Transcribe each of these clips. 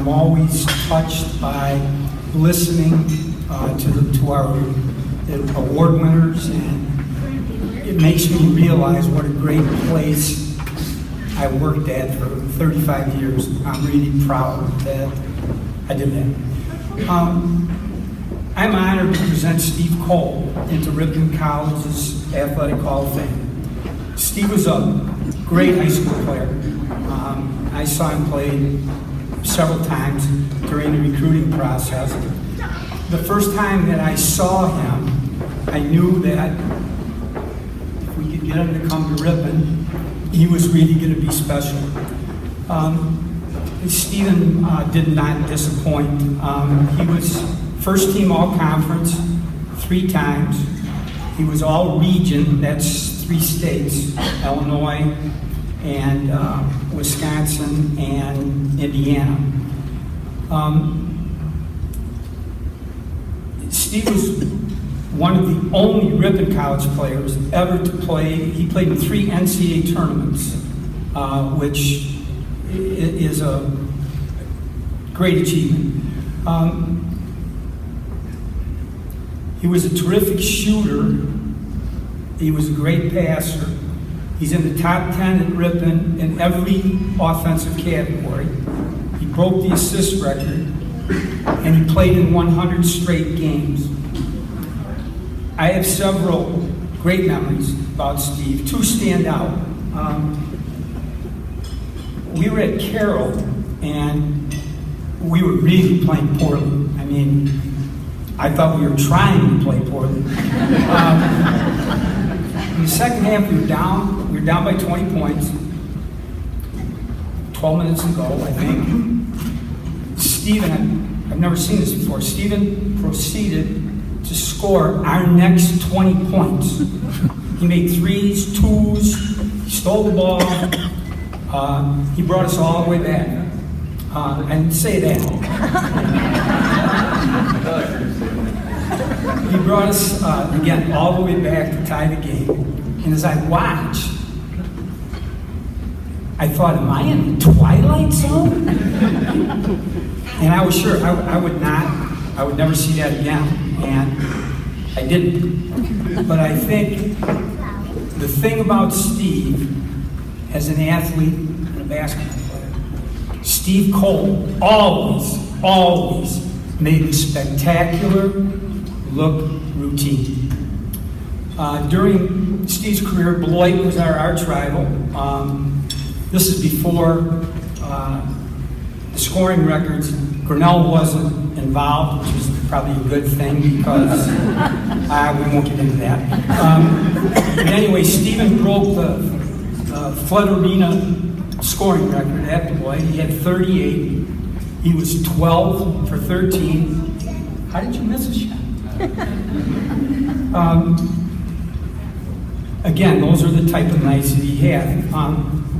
I'm always touched by listening to our award winners, and it makes me realize what a great place I worked at for 35 years. I'm really proud that I did that. I'm honored to present Steve Kohl into Ripon College's Athletic Hall of Fame. Steve was a great high school player. I saw him play several times during the recruiting process. The first time that I saw him, I knew that if we could get him to come to Ripon, he was really going to be special. Stephen did not disappoint. He was first team all-conference 3 times. He was all-region, that's 3 states, Illinois and Wisconsin and Indiana. Steve was one of the only Ripon College players ever to play. He played in 3 NCAA tournaments, which is a great achievement. He was a terrific shooter. He was a great passer. He's in the top 10 at Ripon in every offensive category. He broke the assist record, and he played in 100 straight games. I have several great memories about Steve. 2 stand out. We were at Carroll, and we were really playing poorly. I mean, I thought we were trying to play poorly. In the second half, we were down by 20 points. 12 minutes to go, I think. Stephen, I've never seen this before. Stephen proceeded to score our next 20 points. He made 3s, 2s, he stole the ball. He brought us all the way back. And say that. He brought us, again, all the way back to tie the game. And as I watched, I thought, am I in the Twilight Zone? And I was sure I would never see that again. And I didn't. But I think the thing about Steve, as an athlete and a basketball player, Steve Kohl always made the spectacular look routine. During Steve's career, Beloit was our arch rival. This is before the scoring records. Grinnell wasn't involved, which is probably a good thing because we won't get into that. But anyway, Stephen broke the Flood Arena scoring record at Beloit. He had 38. He was 12 for 13. How did you miss a shot? Again, those are the type of nights that he had.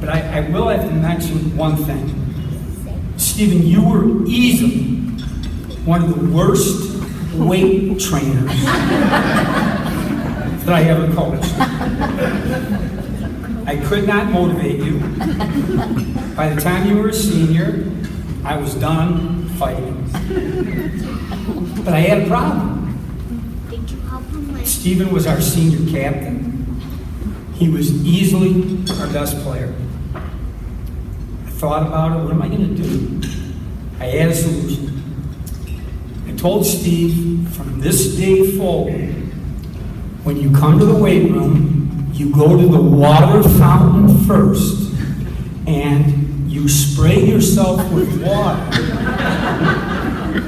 But I will have to mention one thing. Stephen, you were easily one of the worst weight trainers that I ever coached. I could not motivate you. By the time you were a senior, I was done fighting. But I had a problem. Stephen was our senior captain. He was easily our best player. I thought about it, what am I going to do? I had a solution. I told Steve, from this day forward, when you come to the weight room, you go to the water fountain first, and you spray yourself with water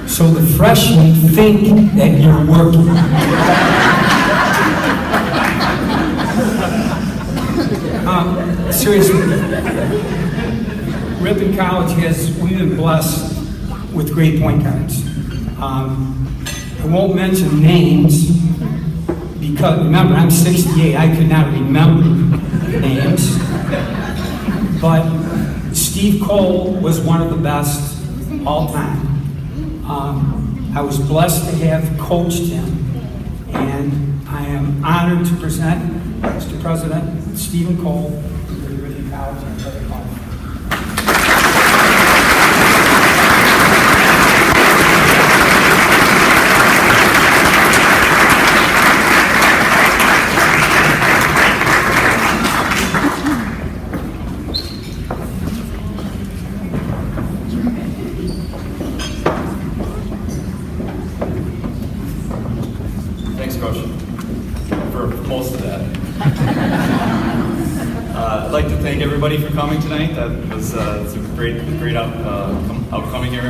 so the freshmen think that you're working. Seriously, Ripon College we've been blessed with great point guards. I won't mention names because, remember, I'm 68, I could not remember names. But Steve Kohl was one of the best all time. I was blessed to have coached him, and I am honored to present Mr. President Stephen Kohl to the Ripon College Athletic Hall. everybody for coming tonight. That was it's a great outcoming here.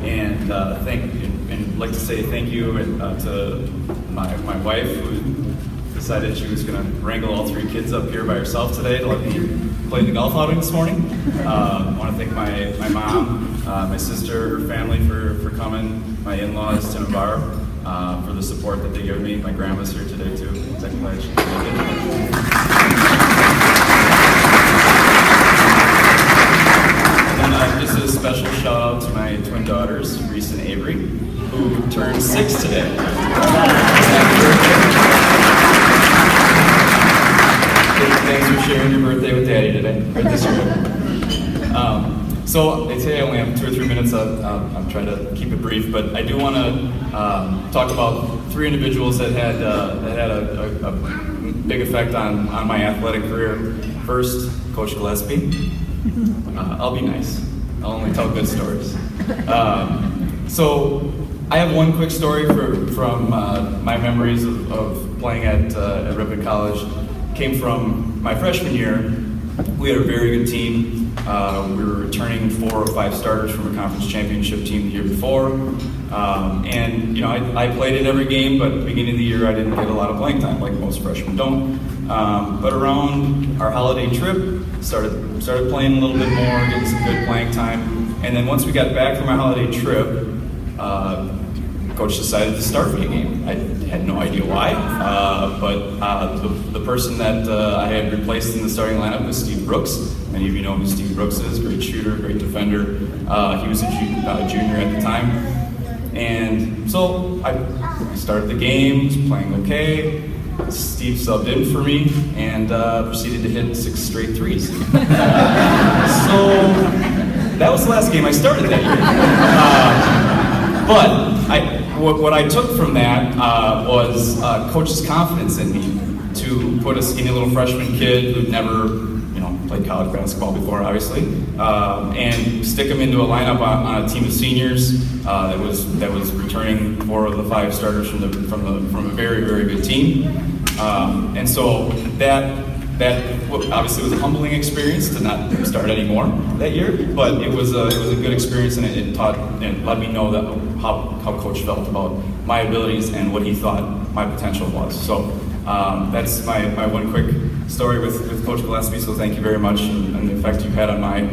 And I'd like to say thank you to my wife, who decided she was going to wrangle all 3 kids up here by herself today to let me play the golf outing this morning. I want to thank my mom, my sister, her family for coming, my in-laws, Tim and Barb, for the support that they give me. My grandma's here today too. Second glad she could make it. And just a special shout out to my twin daughters, Reese and Avery, who turned 6 today. Thanks for sharing your birthday with Daddy today, or this year. So they say I only have 2 or 3 minutes. I'm trying to keep it brief, but I do want to talk about 3 individuals that had a big effect on my athletic career. First, Coach Gillespie. I'll be nice. I'll only tell good stories. So I have one quick story from my memories of playing at Ripon College. Came from my freshman year. We had a very good team. We were returning 4 or 5 starters from a conference championship team the year before. And you know, I played in every game, but at the beginning of the year I didn't get a lot of playing time, like most freshmen don't. But around our holiday trip, started playing a little bit more, getting some good playing time. And then once we got back from our holiday trip, Coach decided to start me a game. I had no idea why, but the person that I had replaced in the starting lineup was Steve Brooks. Many of you know who Steve Brooks is, great shooter, great defender. He was a junior at the time. And so I started the game, was playing okay. Steve subbed in for me and proceeded to hit 6 straight threes. So that was the last game I started that year. But what I took from that was Coach's confidence in me to put a skinny little freshman kid who'd never, played college basketball before, obviously, and stick him into a lineup on a team of seniors that was returning 4 of the 5 starters from a very, very good team. And so that obviously was a humbling experience to not start anymore that year, but it was a good experience, and it taught and let me know that how Coach felt about my abilities and what he thought my potential was. So that's my one quick story with Coach Gillespie. So thank you very much, and the effect you've had on my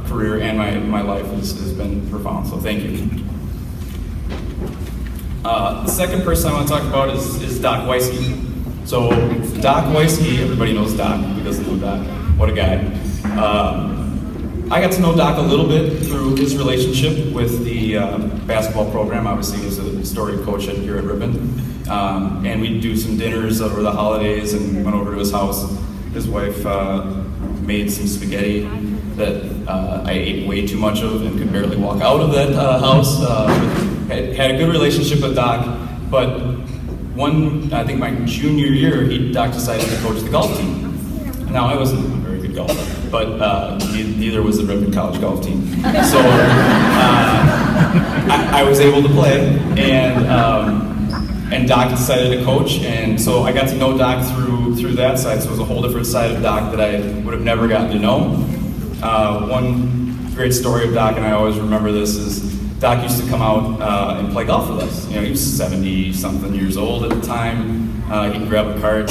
career and my life has been profound. So thank you. The second person I want to talk about is Doc Weisky. So Doc Weisky, everybody knows Doc. Who doesn't know Doc? What a guy. I got to know Doc a little bit through his relationship with the basketball program. Obviously, he was a storied coach here at Ripon. And we'd do some dinners over the holidays and went over to his house. His wife made some spaghetti that I ate way too much of and could barely walk out of that house. Had a good relationship with Doc, but I think my junior year, Doc decided to coach the golf team. Now, I wasn't a very good golfer, but neither was the Ripon College golf team. So I was able to play, and Doc decided to coach, and so I got to know Doc through that side. So it was a whole different side of Doc that I would have never gotten to know. One great story of Doc, and I always remember this, is Doc used to come out and play golf with us. He was 70-something years old at the time. He'd grab a cart.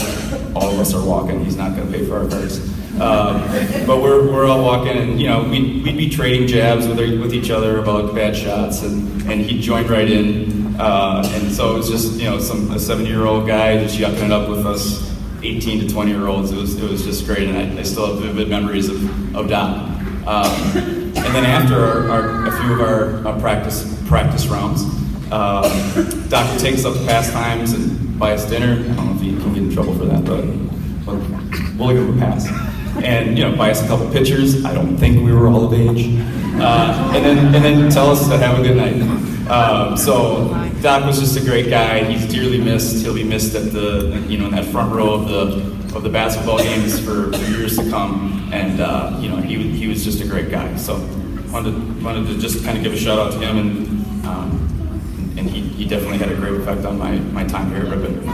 All of us are walking. He's not going to pay for our carts. But we're all walking, and we'd be trading jabs with each other about bad shots, and he'd join right in. And so it was just a 70-year-old guy just yucking it up with us 18 to 20-year-olds. It was just great, and I still have vivid memories of Doc. And then after a few of our practice rounds, Doc would take us up to Pastimes and buy us dinner. I don't know if he can get in trouble for that, but we'll give him a pass. And buy us a couple pitchers. I don't think we were all of age. And then tell us to have a good night. So Doc was just a great guy. He's dearly missed. He'll be missed at in that front row of the basketball games for years to come. And he was just a great guy. So wanted to just kind of give a shout out to him, and he definitely had a great effect on my time here at Ripon.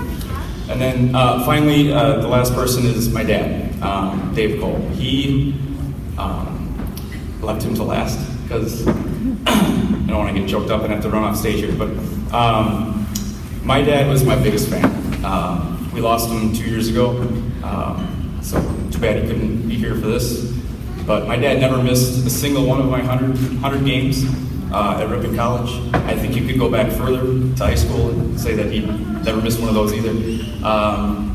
And then finally, the last person is my dad, Dave Kohl. He left him to last because I don't want to get choked up and have to run off stage here. But my dad was my biggest fan. We lost him 2 years ago, so too bad he couldn't be here for this. But my dad never missed a single one of my 100 games at Ripon College. I think you could go back further to high school and say that he never missed one of those either.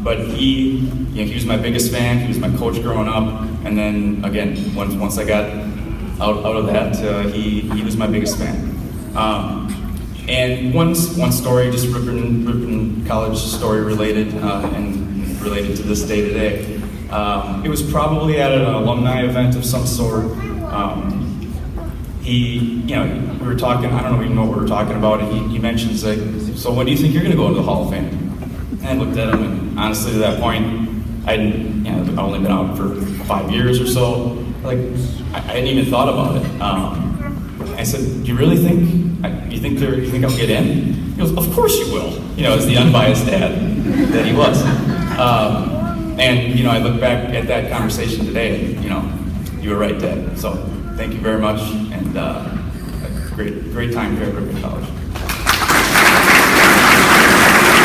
But he was my biggest fan. He was my coach growing up, and then again, once I got out of that, he was my biggest fan. And one story, just Ripon College story related, and related to this day today. It was probably at an alumni event of some sort. We were talking, I don't even know what we were talking about, and he mentions, like, so when do you think you're going to go into the Hall of Fame? And I looked at him, and honestly, to that point, I'd only been out for 5 years or so. Like, I hadn't even thought about it. I said, do you really think, you think I'll get in? He goes, of course you will, as the unbiased dad that he was. And I look back at that conversation today, and, you were right, Dad. So thank you very much, and a great time here at Ripon College.